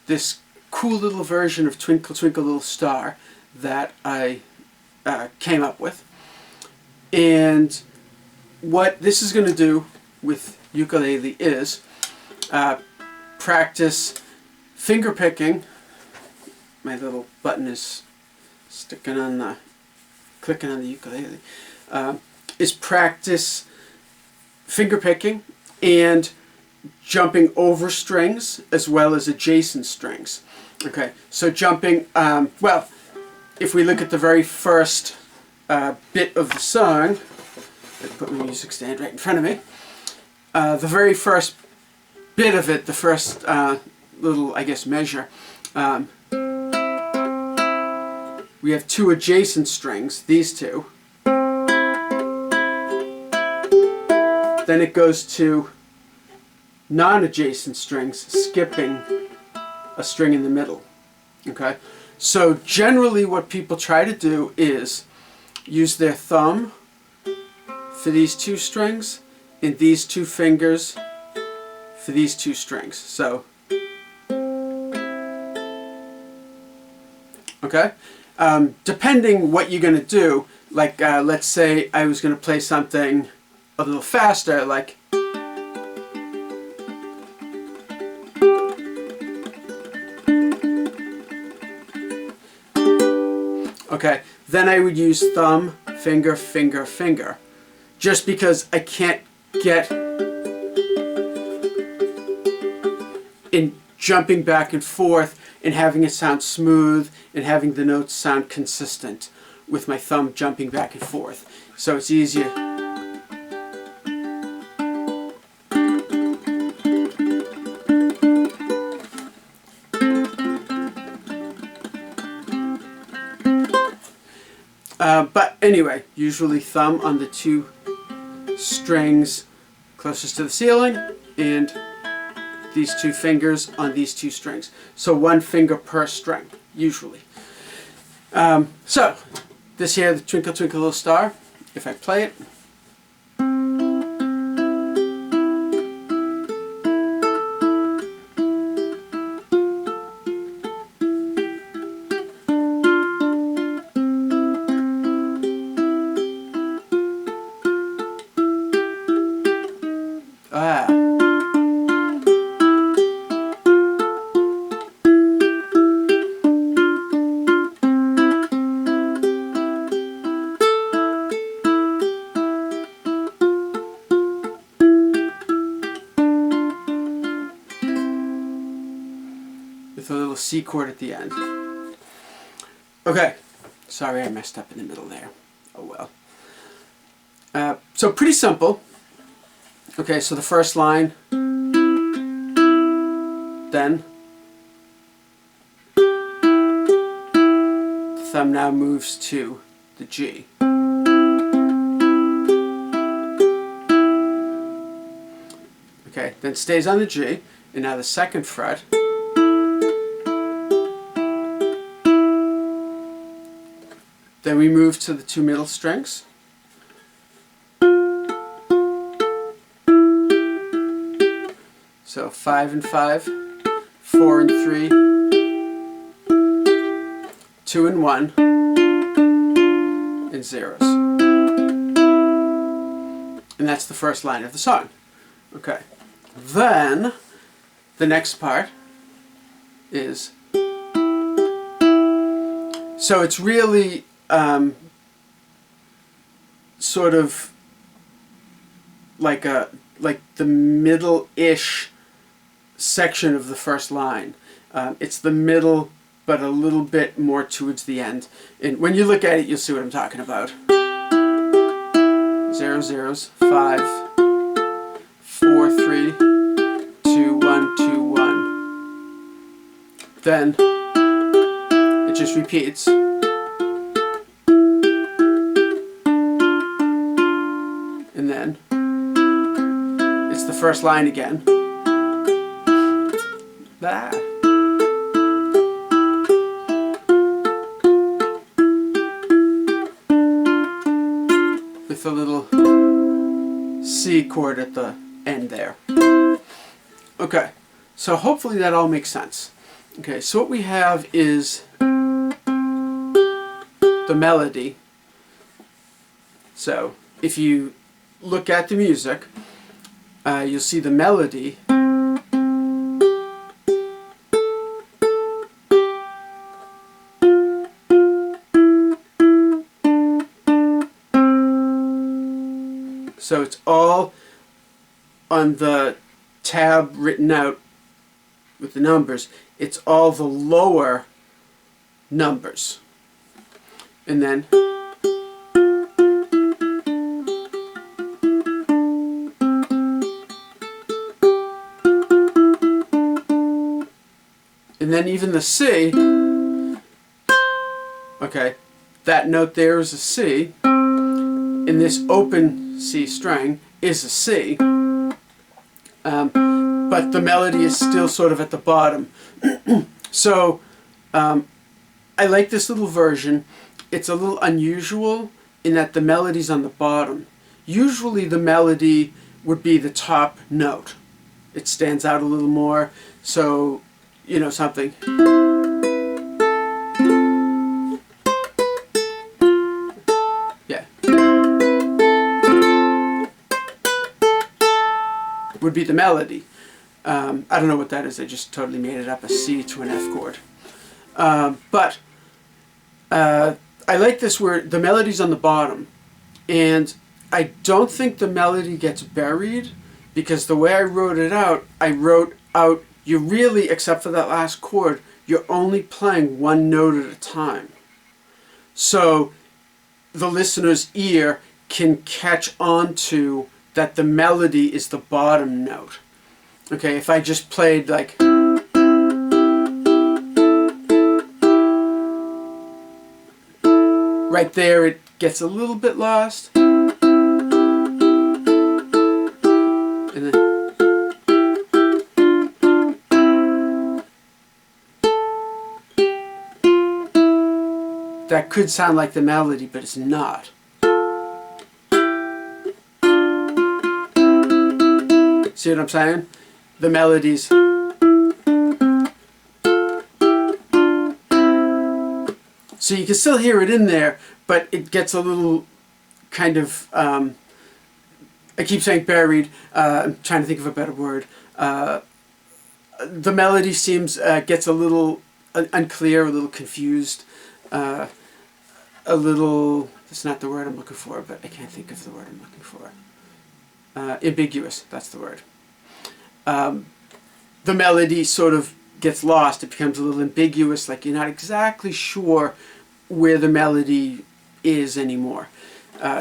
this cool little version of Twinkle Twinkle Little Star that I came up with. And what this is going to do with ukulele is practice finger picking. My little button is clicking on the ukulele. Is practice finger picking and jumping over strings as well as adjacent strings. Okay, so jumping, well, if we look at the very first bit of the song, I put my music stand right in front of me. The very first bit of it, the first little, I guess, measure, we have two adjacent strings, these two. Then it goes to non-adjacent strings, skipping a string in the middle. Okay? So generally what people try to do is use their thumb for these two strings and these two fingers for these two strings. So, okay? Depending what you're going to do, like let's say I was going to play something a little faster, like okay, then I would use thumb, finger, finger, finger, just because I can't get in jumping back and forth and having it sound smooth and having the notes sound consistent with my thumb jumping back and forth. So it's easier. But anyway, usually thumb on the two strings closest to the ceiling and these two fingers on these two strings. So one finger per string, usually. So, this here, the Twinkle Twinkle Little Star, if I play it. With a little C chord at the end. Okay, sorry I messed up in the middle there. Oh well. So pretty simple. Okay, so the first line, then the thumb now moves to the G. Okay, then stays on the G, and now the second fret. Then we move to the two middle strings. So 5 and 5, 4 and 3, 2 and 1, and zeros. And that's the first line of the song. Okay. Then the next part is, so it's really sort of like the middle-ish section of the first line. It's the middle, but a little bit more towards the end. And when you look at it, you'll see what I'm talking about. 0 zeros, 5, 4, 3, 2, 1, 2, 1. Then it just repeats. And then it's the first line again. Ah. With a little C chord at the end there. Okay, so hopefully that all makes sense. Okay, so what we have is the melody. So if you look at the music, you'll see the melody. So it's all on the tab written out with the numbers. It's all the lower numbers. And then even the C, okay, that note there is a C, and this open C string is a C, but the melody is still sort of at the bottom. So I like this little version. It's a little unusual in that the melody's on the bottom. Usually the melody would be the top note. It stands out a little more, so you know, something. Yeah. Would be the melody. I don't know what that is. I just totally made it up, a C to an F chord. But I like this where the melody's on the bottom. And I don't think the melody gets buried, because the way I wrote it out, I wrote out, you really, except for that last chord, you're only playing one note at a time. So the listener's ear can catch on to that the melody is the bottom note. Okay, if I just played like, right there it gets a little bit lost. And then that could sound like the melody, but it's not. See what I'm saying? The melodies. So you can still hear it in there, but it gets a little kind of, I keep saying buried, I'm trying to think of a better word. The melody seems, gets a little unclear, a little confused. A little, that's not the word I'm looking for, but I can't think of the word I'm looking for. Ambiguous, that's the word. The melody sort of gets lost. It becomes a little ambiguous, like you're not exactly sure where the melody is anymore.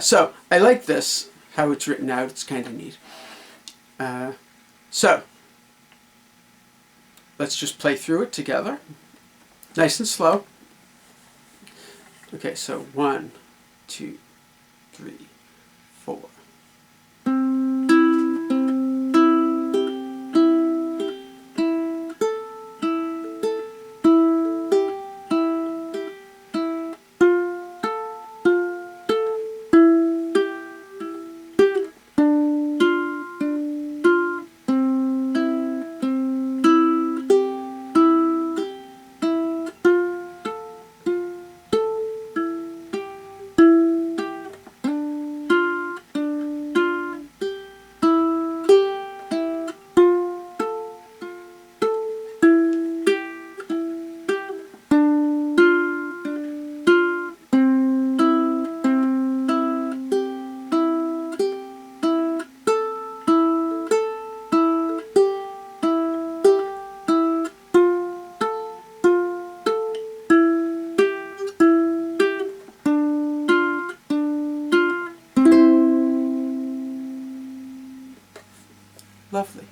So I like this, how it's written out. It's kind of neat. So let's just play through it together, nice and slow. Okay, so 1, 2, 3, 4. Lovely.